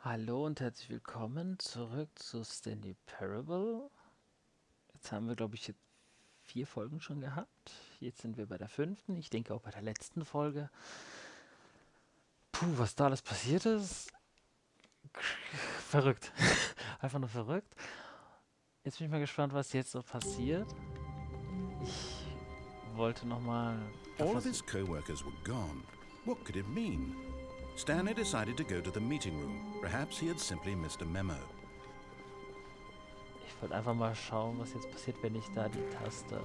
Hallo und herzlich willkommen zurück zu Stanley Parable. Jetzt haben wir, glaube ich, jetzt 4 Folgen schon gehabt. Jetzt sind wir bei der 5. Ich denke auch bei der letzten Folge. Puh, was da alles passiert ist. Verrückt. Einfach nur verrückt. Jetzt bin ich mal gespannt, was jetzt so passiert. Ich wollte nochmal All of his co-workers were gone. What could it mean? Stanley decided to go to the meeting room. Perhaps he had simply missed a memo. Ich wollte einfach mal schauen, was jetzt passiert, wenn ich da die Taste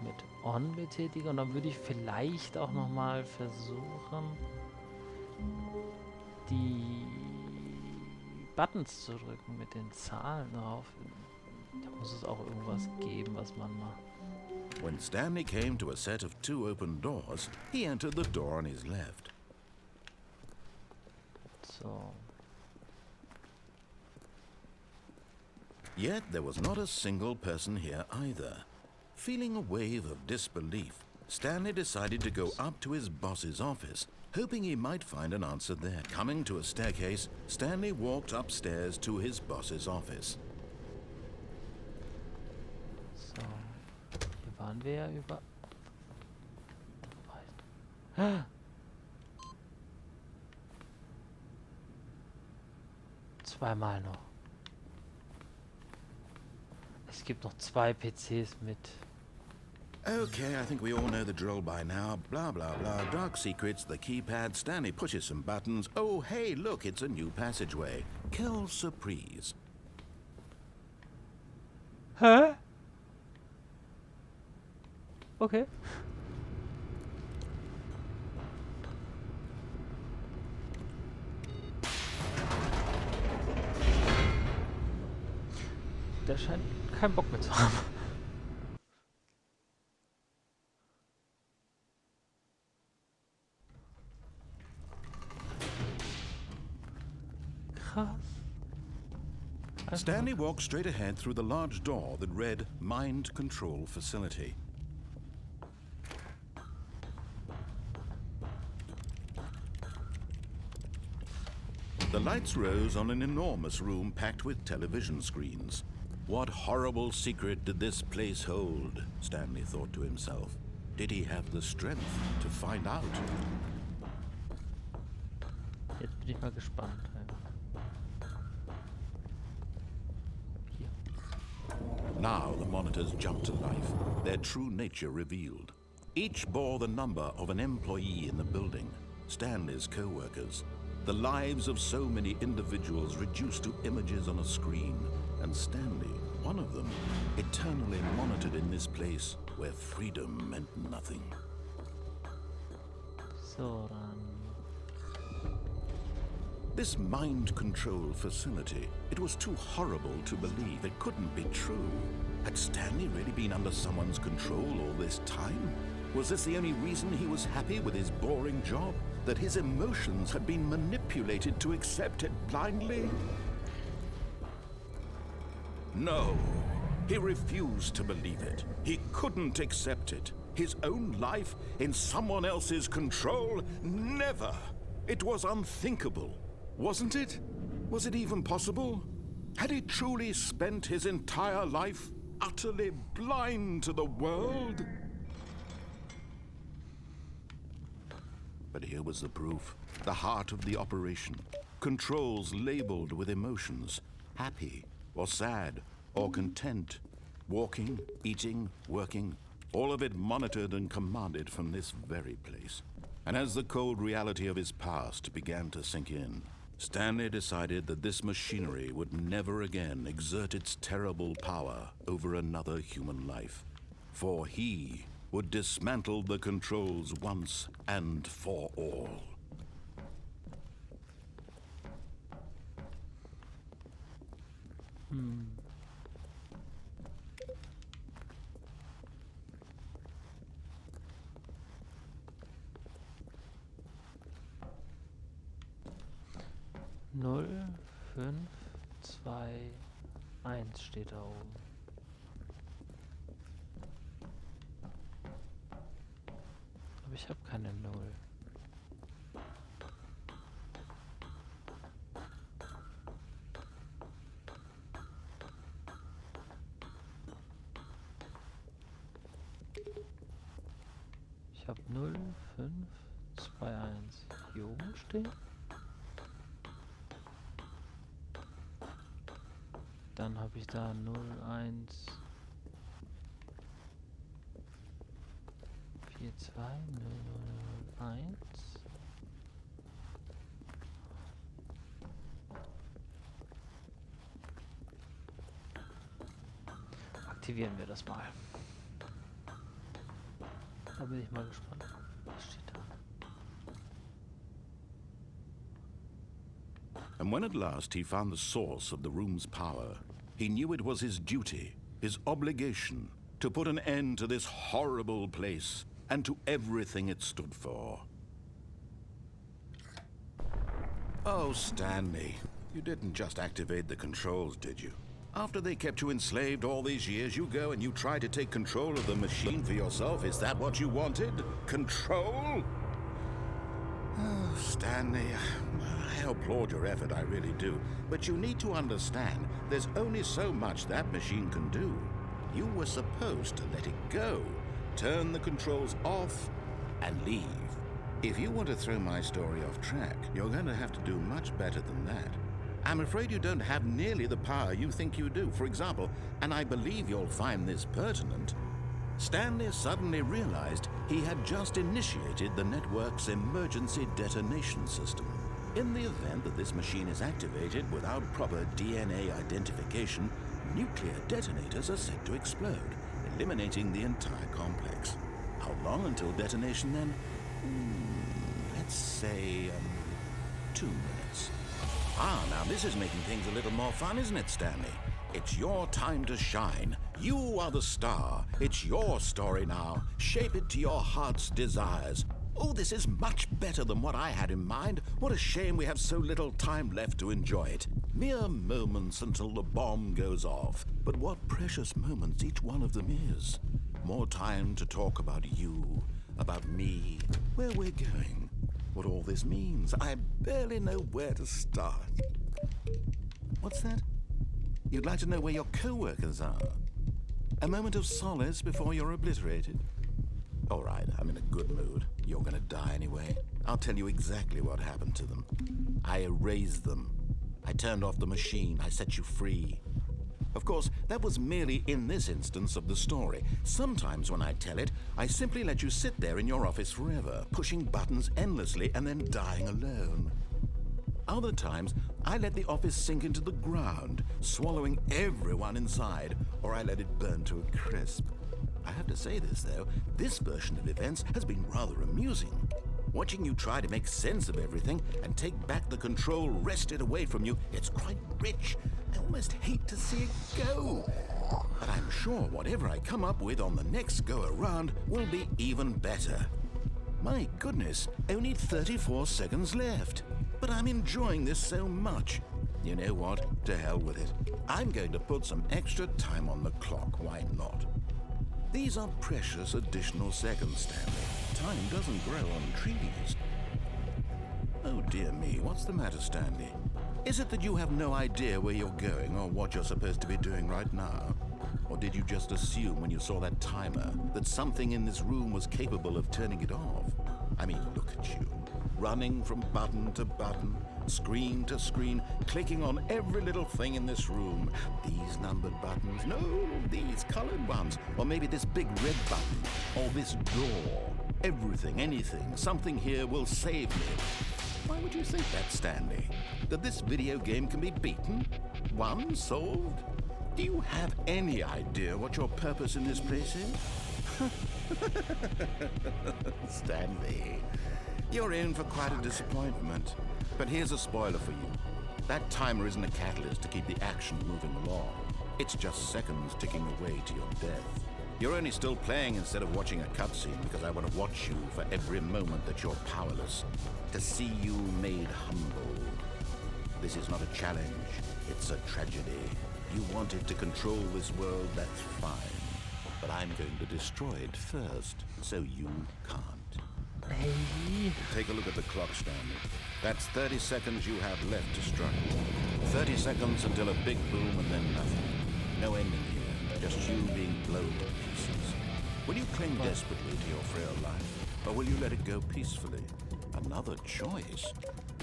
mit On betätige. Und dann würde ich vielleicht auch nochmal versuchen, die Buttons zu drücken mit den Zahlen drauf. Da muss es auch irgendwas geben, was man macht. When Stanley came to a set of 2 open doors, he entered the door on his left. So. Yet there was not a single person here either. Feeling a wave of disbelief, Stanley decided to go up to his boss's office, hoping he might find an answer there. Coming to a staircase, Stanley walked upstairs to his boss's office. So. Hier waren wir ja über... Ah! Zweimal noch. Es gibt noch 2 PCs mit... Okay, I think we all know the drill by now. Blah, blah, blah. Dark secrets, the keypad. Stanley pushes some buttons. Oh, hey, look, it's a new passageway. Quelle surprise. Hä? Okay. Der scheint keinen Bock mehr zu haben. Krass. Stanley walked straight ahead through the large door that read Mind Control Facility. The lights rose on an enormous room packed with television screens. What horrible secret did this place hold? Stanley thought to himself. Did he have the strength to find out? Jetzt bin ich mal gespannt. Hier. Now the monitors jumped to life, their true nature revealed. Each bore the number of an employee in the building, Stanley's co-workers. The lives of so many individuals reduced to images on a screen, and Stanley, one of them, eternally monitored in this place where freedom meant nothing. So, dann... This mind control facility, it was too horrible to believe. It couldn't be true. Had Stanley really been under someone's control all this time? Was this the only reason he was happy with his boring job? That his emotions had been manipulated to accept it blindly? No, he refused to believe it. He couldn't accept it. His own life in someone else's control? Never! It was unthinkable. Wasn't it? Was it even possible? Had he truly spent his entire life utterly blind to the world? But here was the proof. The heart of the operation. Controls labeled with emotions. Happy, or sad, or content. Walking, eating, working. All of it monitored and commanded from this very place. And as the cold reality of his past began to sink in, Stanley decided that this machinery would never again exert its terrible power over another human life. For he would dismantle the controls once and for all. Null, 5, 2, 1 steht da oben. Aber ich habe keine 0. Ich habe 0, 5, 2, 1 hier oben stehen. Dann habe ich da 0, 1, 4, 2, 0, 0, 1. Aktivieren wir das mal. Da bin ich mal gespannt. Was steht da? And when at last he found the source of the room's power, he knew it was his duty, his obligation, to put an end to this horrible place and to everything it stood for. Oh, Stanley, you didn't just activate the controls, did you? After they kept you enslaved all these years, you go and you try to take control of the machine for yourself. Is that what you wanted? Control? Oh, Stanley, I applaud your effort, I really do. But you need to understand, there's only so much that machine can do. You were supposed to let it go, turn the controls off, and leave. If you want to throw my story off track, you're going to have to do much better than that. I'm afraid you don't have nearly the power you think you do. For example, and I believe you'll find this pertinent, Stanley suddenly realized he had just initiated the network's emergency detonation system. In the event that this machine is activated without proper DNA identification, nuclear detonators are set to explode, eliminating the entire complex. How long until detonation then? Let's say 2 minutes. Now this is making things a little more fun, isn't it, Stanley? It's your time to shine. You are the star. It's your story now. Shape it to your heart's desires. Oh, this is much better than what I had in mind. What a shame we have so little time left to enjoy it. Mere moments until the bomb goes off. But what precious moments each one of them is. More time to talk about you, about me, where we're going, what all this means. I barely know where to start. What's that? You'd like to know where your co-workers are? A moment of solace before you're obliterated? All right, I'm in a good mood. You're gonna die anyway. I'll tell you exactly what happened to them. I erased them. I turned off the machine. I set you free. Of course, that was merely in this instance of the story. Sometimes when I tell it, I simply let you sit there in your office forever, pushing buttons endlessly and then dying alone. Other times, I let the office sink into the ground, swallowing everyone inside, or I let it burn to a crisp. I have to say this, though, this version of events has been rather amusing. Watching you try to make sense of everything and take back the control wrested away from you, it's quite rich. I almost hate to see it go. But I'm sure whatever I come up with on the next go-around will be even better. My goodness, only 34 seconds left. But I'm enjoying this so much. You know what? To hell with it. I'm going to put some extra time on the clock. Why not? These are precious additional seconds, Stanley. Time doesn't grow on trees. Oh dear me, what's the matter, Stanley? Is it that you have no idea where you're going or what you're supposed to be doing right now? Or did you just assume when you saw that timer that something in this room was capable of turning it off? I mean, look at you. Running from button to button, screen to screen, clicking on every little thing in this room. These numbered buttons, no, these colored ones. Or maybe this big red button, or this door. Everything, anything, something here will save me. Why would you think that, Stanley? That this video game can be beaten? Won? Solved? Do you have any idea what your purpose in this place is? Stanley, you're in for quite a disappointment. But here's a spoiler for you. That timer isn't a catalyst to keep the action moving along. It's just seconds ticking away to your death. You're only still playing instead of watching a cutscene because I want to watch you for every moment that you're powerless. To see you made humble. This is not a challenge. It's a tragedy. You wanted to control this world, that's fine. But I'm going to destroy it first, so you can't. Hey. Take a look at the clock, Stanley. That's 30 seconds you have left to struggle. 30 seconds until a big boom and then nothing. No ending here, just you being blown to pieces. Will you cling desperately to your frail life, or will you let it go peacefully? Another choice.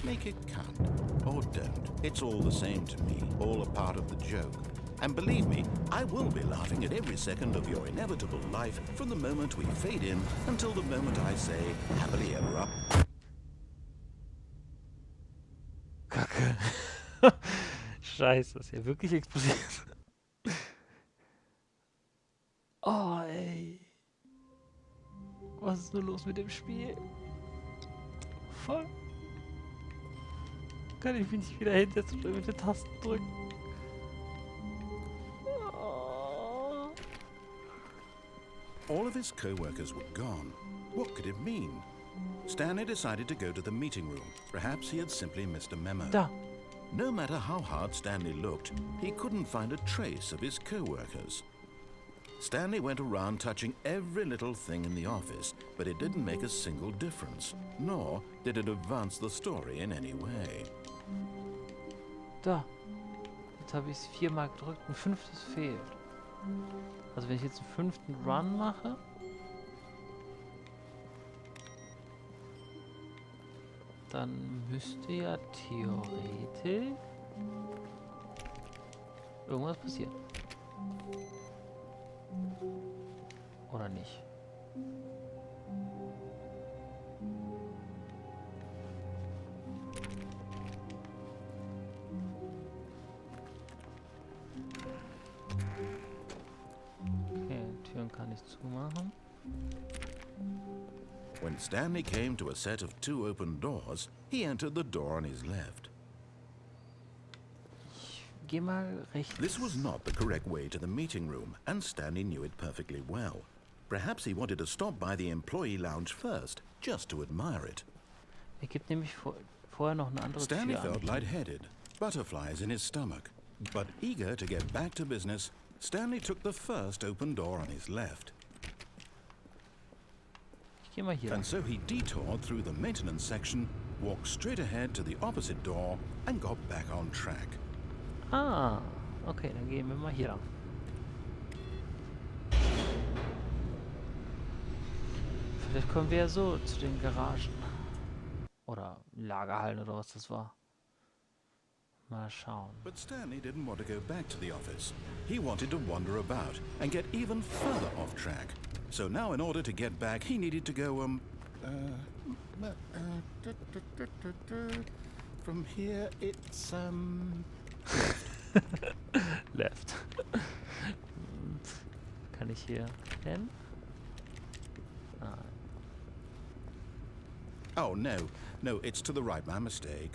Make it count, or don't. It's all the same to me, all a part of the joke. And believe me, I will be laughing at every second of your inevitable life from the moment we fade in until the moment I say, happily ever up. Kacke. Scheiße, ist ja wirklich explodiert. Oh, ey. Was ist nur los mit dem Spiel? Voll. Kann ich mich nicht wieder hinsetzen und irgendwelche Tasten drücken? Oh. All of his co-workers were gone. What could it mean? Stanley decided to go to the meeting room. Perhaps he had simply missed a memo. Da. No matter how hard Stanley looked, he couldn't find a trace of his co-workers. Stanley went around touching every little thing in the office, but it didn't make a single difference, nor did it advance the story in any way. Da. Jetzt habe ich es 4-mal gedrückt, ein 5. fehlt. Also wenn ich jetzt einen 5. Run mache, dann müsste ja theoretisch irgendwas passieren. Oder nicht? Okay, Türen kann ich zumachen. When Stanley came to a set of 2 open doors, he entered the door on his left. Geh mal rechts. This was not the correct way to the meeting room, and Stanley knew it perfectly well. Perhaps he wanted to stop by the employee lounge first, just to admire it. Er gibt nämlich vorher noch eine andere Stanley Tür felt an. lightheaded, butterflies in his stomach. But eager to get back to business, Stanley took the first open door on his left. Ich geh mal hier. And so he detoured through the maintenance section, walked straight ahead to the opposite door, and got back on track. Ah, okay, dann gehen wir mal hier lang. Vielleicht kommen wir ja so zu den Garagen. Oder Lagerhallen oder was das war. Mal schauen. But Stanley didn't want to go back to the office. He wanted to wander about and get even further off track. So now in order to get back, he needed to go, from here it's, Left. Kann ich hier hin? Ah, Oh, no, it's to the right, my mistake.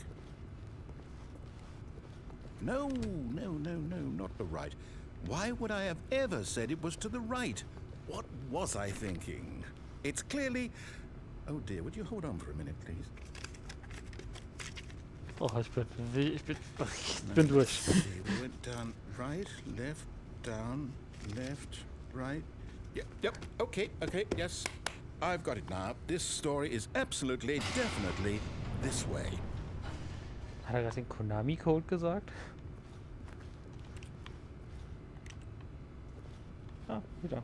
No, not the right. Why would I have ever said it was to the right? What was I thinking? It's clearly... Oh dear, would you hold on for a minute, please? oh, ich bin durch. See, we went down, right, left, right. Yep, okay, yes. I've got it now. This story is absolutely, definitely this way. Hat er gerade den Konami-Code gesagt? Ah, wieder.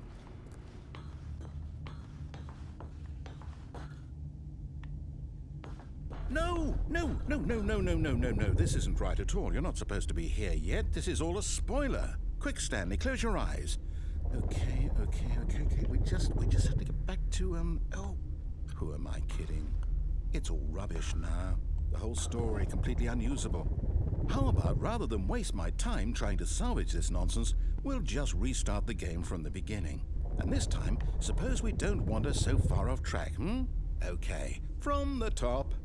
No. This isn't right at all. You're not supposed to be here yet. This is all a spoiler. Quick, Stanley, close your eyes. Okay. We just have to get back to, oh, who am I kidding? It's all rubbish now. The whole story completely unusable. How about, rather than waste my time trying to salvage this nonsense, we'll just restart the game from the beginning. And this time, suppose we don't wander so far off track, Okay, from the top.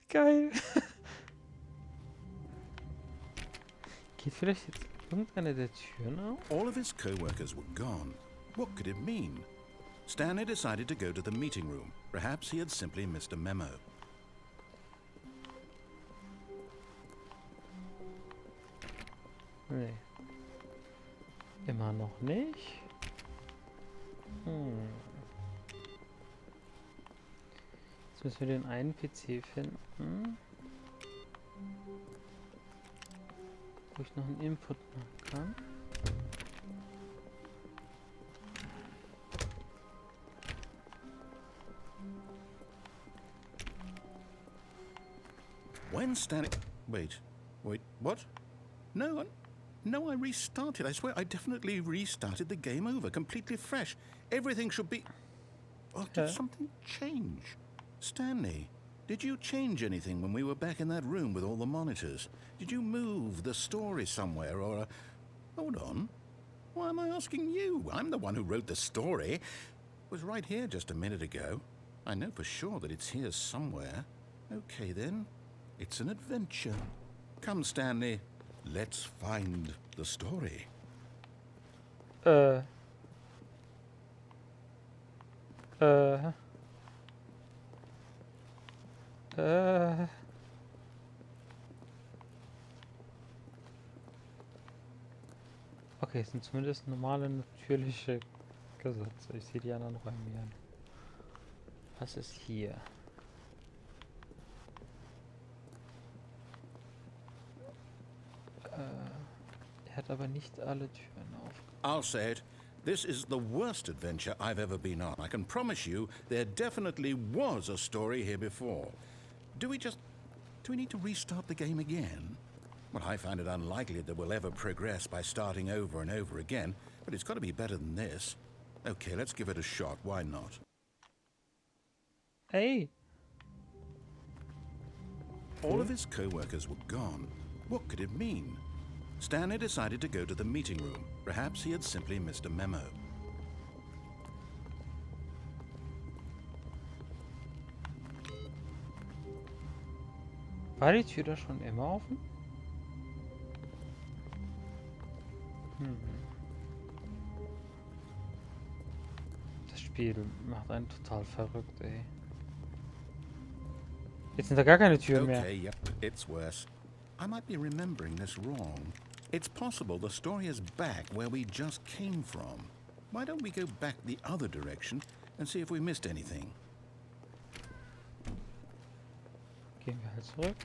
Geil. Geht vielleicht jetzt irgendeine der Türen auf? All of his co-workers were gone. What could it mean? Stanley decided to go to the meeting room. Perhaps he had simply missed a memo. Nee. Immer noch nicht. Jetzt müssen wir den einen PC finden, wo ich noch einen Input machen kann. When Stanley... Wait, what? No, I restarted. I swear, I definitely restarted the game over, completely fresh. Everything should be... Oh, did something change? Stanley, did you change anything when we were back in that room with all the monitors? Did you move the story somewhere, or... Hold on. Why am I asking you? I'm the one who wrote the story. It was right here just a minute ago. I know for sure that it's here somewhere. Okay, then. It's an adventure. Come, Stanley. Let's find the story. Okay, es sind zumindest normale, natürliche Gesetze. Ich sehe die anderen Räume hier an. Was ist hier? Er hat aber nicht alle Türen auf. I'll say it. This is the worst adventure I've ever been on. I can promise you there definitely was a story here before. Do we need to restart the game again? Well, I find it unlikely that we'll ever progress by starting over and over again, but it's got to be better than this. Okay, let's give it a shot. Why not? Hey! All of his co-workers were gone. What could it mean? Stanley decided to go to the meeting room. Perhaps he had simply missed a memo. War die Tür da schon immer offen? Das Spiel macht einen total verrückt, ey. Jetzt sind da gar keine Türen mehr. Okay, yep, it's worse. I might be remembering this wrong. It's possible the story is back where we just came from. Why don't we go back the other direction and see if we missed anything? Gehen wir halt zurück.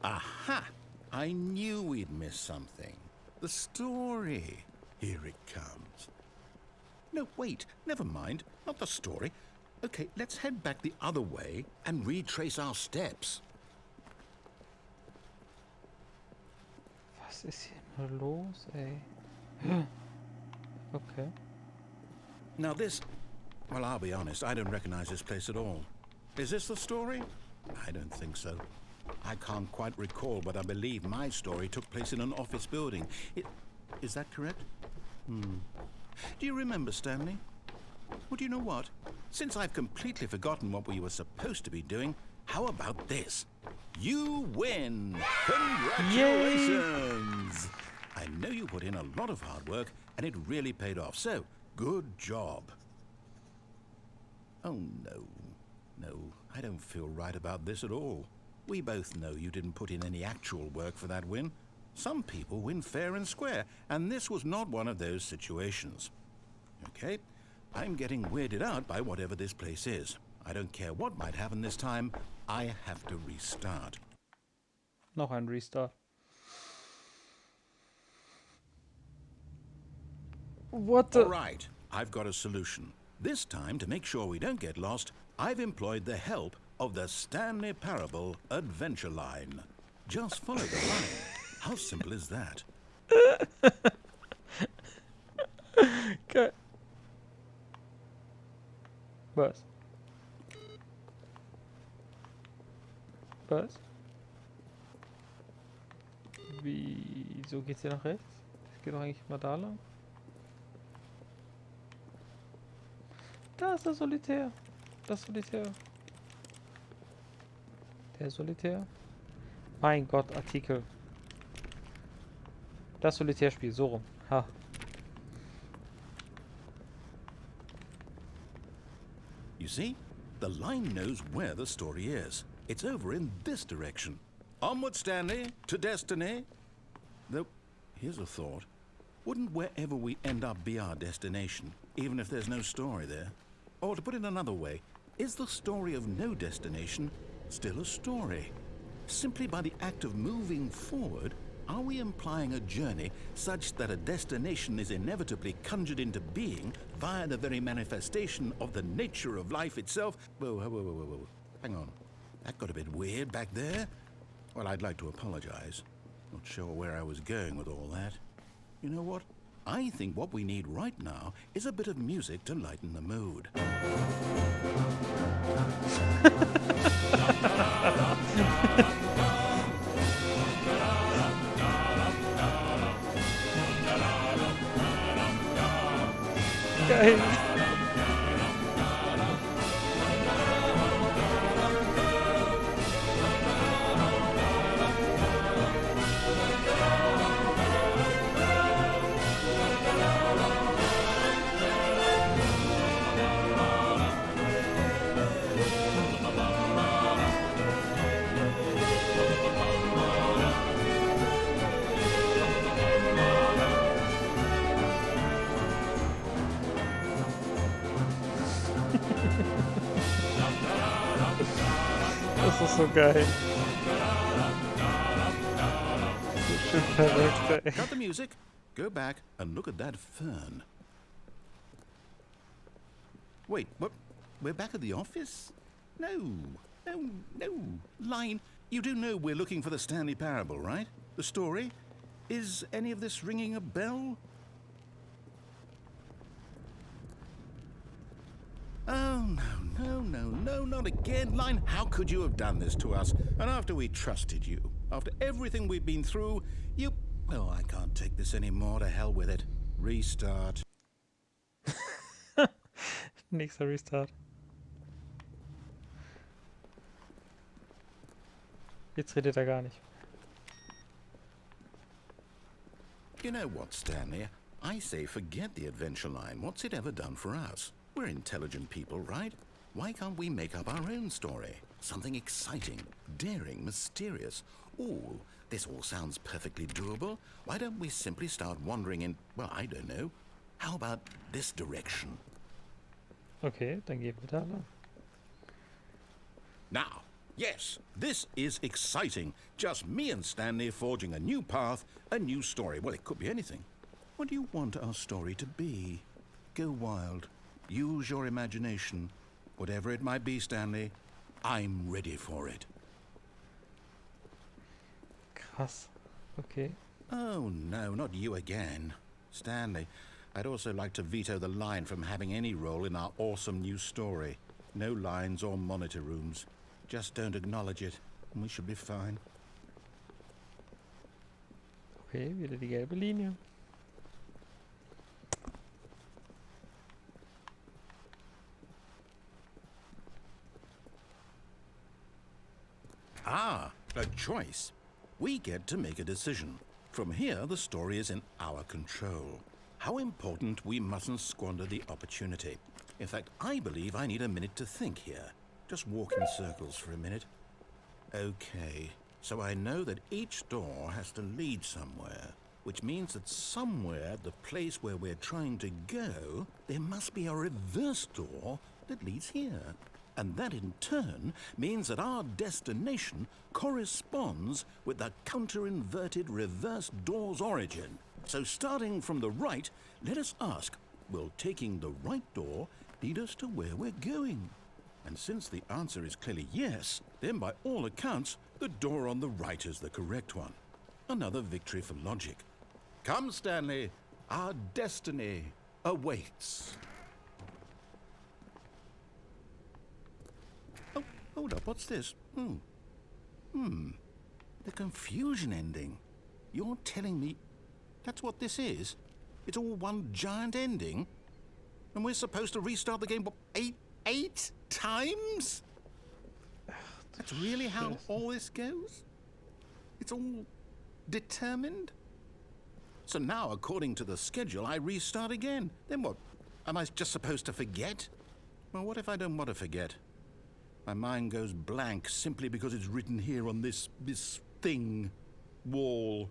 Aha! I knew we'd miss something. The story. Here it comes. No, wait. Never mind. Not the story. Okay, let's head back the other way and retrace our steps. Was ist hier nur los, ey? Okay. Now this... Well, I'll be honest. I don't recognize this place at all. Is this the story? I don't think so. I can't quite recall, but I believe my story took place in an office building. Is that correct? Do you remember, Stanley? Well, do you know what? Since I've completely forgotten what we were supposed to be doing, how about this? You win! Congratulations! Yay! I know you put in a lot of hard work, and it really paid off. So, good job. Oh, no. No, I don't feel right about this at all. We both know you didn't put in any actual work for that win. Some people win fair and square, and this was not one of those situations. Okay, I'm getting weirded out by whatever this place is. I don't care what might happen this time. I have to restart. Noch ein Restart. What the... All right, I've got a solution. This time, to make sure we don't get lost, I've employed the help of the Stanley Parable adventure line. Just follow the line. How simple is that? Okay. Was? Was? Wieso geht's hier nach rechts? Es geht doch eigentlich mal da lang. Da ist der Solitär. Das Solitär. Der Solitär. Mein Gott, Artikel. Das Solitärspiel, so rum. Ha. You see? The line knows where the story is. It's over in this direction. Onward, Stanley, to destiny. Though, here's a thought. Wouldn't wherever we end up be our destination, even if there's no story there? Or to put it another way, is the story of no destination still a story? Simply by the act of moving forward, are we implying a journey such that a destination is inevitably conjured into being via the very manifestation of the nature of life itself? Whoa. Hang on. That got a bit weird back there. Well, I'd like to apologize. Not sure where I was going with all that. You know what? I think what we need right now is a bit of music to lighten the mood. Geil. Das ist so geil. So schön verrückt, ey. Cut the music, go back and look at that fern. Wait, what? We're back at the office? No. Line, you do know we're looking for the Stanley Parable, right? The story? Is any of this ringing a bell? Oh, no, not again. Line, how could you have done this to us? And after we trusted you, after everything we've been through, you... Oh, I can't take this anymore. To hell with it. Restart. Nächster Restart. Jetzt redet er gar nicht. You know what, Stanley? I say forget the adventure line. What's it ever done for us? We're intelligent people, right? Why can't we make up our own story? Something exciting, daring, mysterious. Ooh, this all sounds perfectly doable. Why don't we simply start wandering in, well, I don't know. How about this direction? Okay, dann gehen wir da lang. Now, yes, this is exciting. Just me and Stanley forging a new path, a new story. Well, it could be anything. What do you want our story to be? Go wild. Use your imagination. Whatever it might be, Stanley, I'm ready for it. Krass. Okay. Oh, no, not you again. Stanley, I'd also like to veto the line from having any role in our awesome new story. No lines or monitor rooms. Just don't acknowledge it, and we should be fine. Okay, wieder die gelbe Linie. Ah, a choice. We get to make a decision. From here, the story is in our control. How important we mustn't squander the opportunity. In fact, I believe I need a minute to think here. Just walk in circles for a minute. Okay, so I know that each door has to lead somewhere, which means that somewhere, the place where we're trying to go, there must be a reverse door that leads here. And that in turn means that our destination corresponds with the counter-inverted reverse door's origin. So starting from the right, let us ask, will taking the right door lead us to where we're going? And since the answer is clearly yes, then by all accounts, the door on the right is the correct one. Another victory for logic. Come, Stanley, our destiny awaits. Oh, hold up, what's this? The confusion ending. You're telling me that's what this is? It's all one giant ending? And we're supposed to restart the game, what, eight times? That's really how all this goes? It's all determined? So now, according to the schedule, I restart again. Then what? Am I just supposed to forget? Well, what if I don't want to forget? My mind goes blank simply because it's written here on this thing, wall.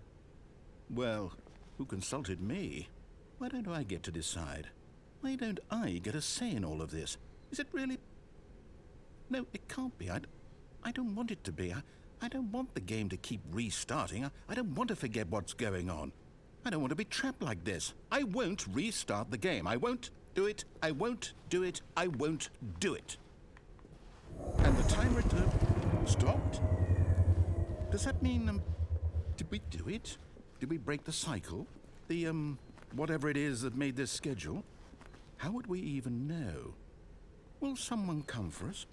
Well, who consulted me. Why don't I get to decide? Why don't I get a say in all of this? Is it really... No, it can't be. I don't want it to be. I don't want the game to keep restarting. I don't want to forget what's going on. I don't want to be trapped like this. I won't restart the game. I won't do it. I won't do it. I won't do it. And the timer stopped? Does that mean, did we do it? Did we break the cycle? The, whatever it is that made this schedule? How would we even know? Will someone come for us?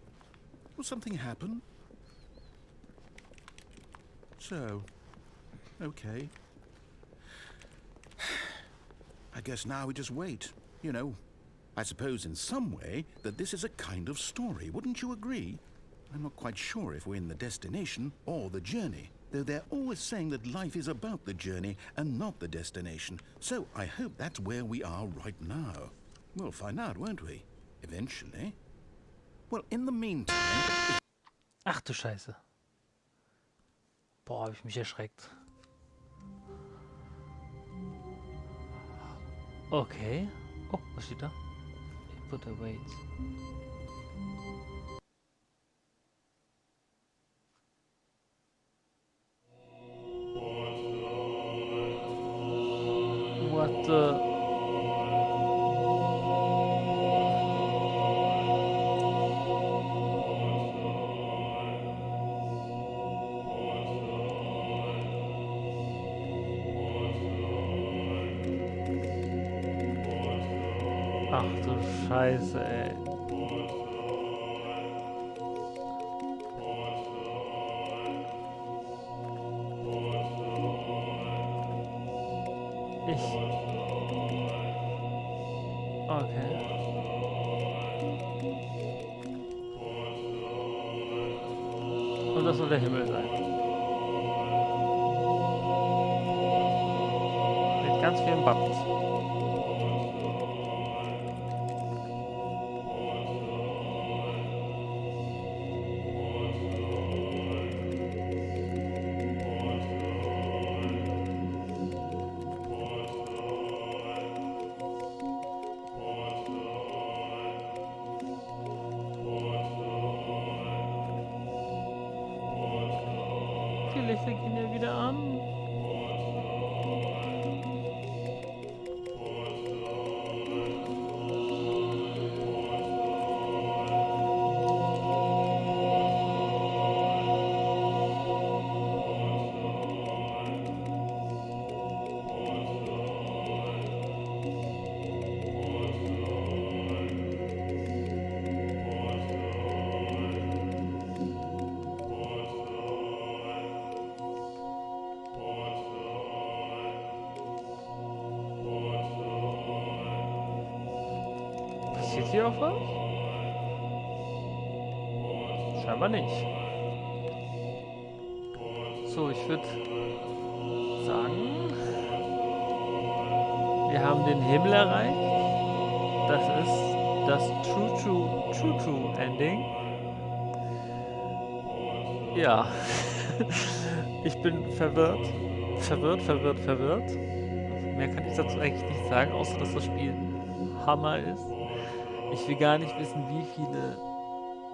Will something happen? So, okay. I guess now we just wait. You know, I suppose in some way that this is a kind of story. Wouldn't you agree? I'm not quite sure if we're in the destination or the journey, though they're always saying that life is about the journey and not the destination. So I hope that's where we are right now. We'll find out, won't we? Eventually. Well, in the meantime... Ach du Scheiße. Boah, hab ich mich erschreckt. Okay. Oh, was steht da? Input awaits. What the... Ach du Scheiße, ey. Okay. Und das soll der Himmel sein. Mit ganz vielen Buttons. Die Lichter gehen ja wieder an. Passiert hier auch was? Scheinbar nicht. So, ich würde sagen, wir haben den Himmel erreicht. Das ist das True Ending. Ja. Ich bin verwirrt. Verwirrt. Mehr kann ich dazu eigentlich nicht sagen, außer dass das Spiel Hammer ist. Ich will gar nicht wissen, wie viele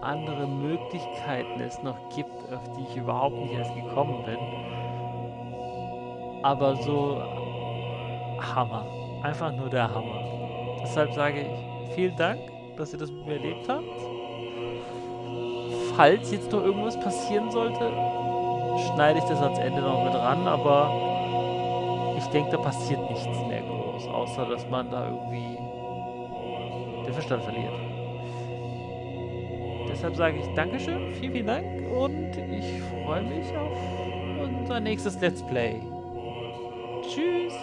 andere Möglichkeiten es noch gibt, auf die ich überhaupt nicht erst gekommen bin. Aber so Hammer. Einfach nur der Hammer. Deshalb sage ich vielen Dank, dass ihr das mit mir erlebt habt. Falls jetzt noch irgendwas passieren sollte, schneide ich das ans Ende noch mit ran, aber ich denke, da passiert nichts mehr groß, außer dass man da irgendwie den Verstand verliert. Deshalb sage ich Dankeschön, vielen Dank und ich freue mich auf unser nächstes Let's Play. Tschüss!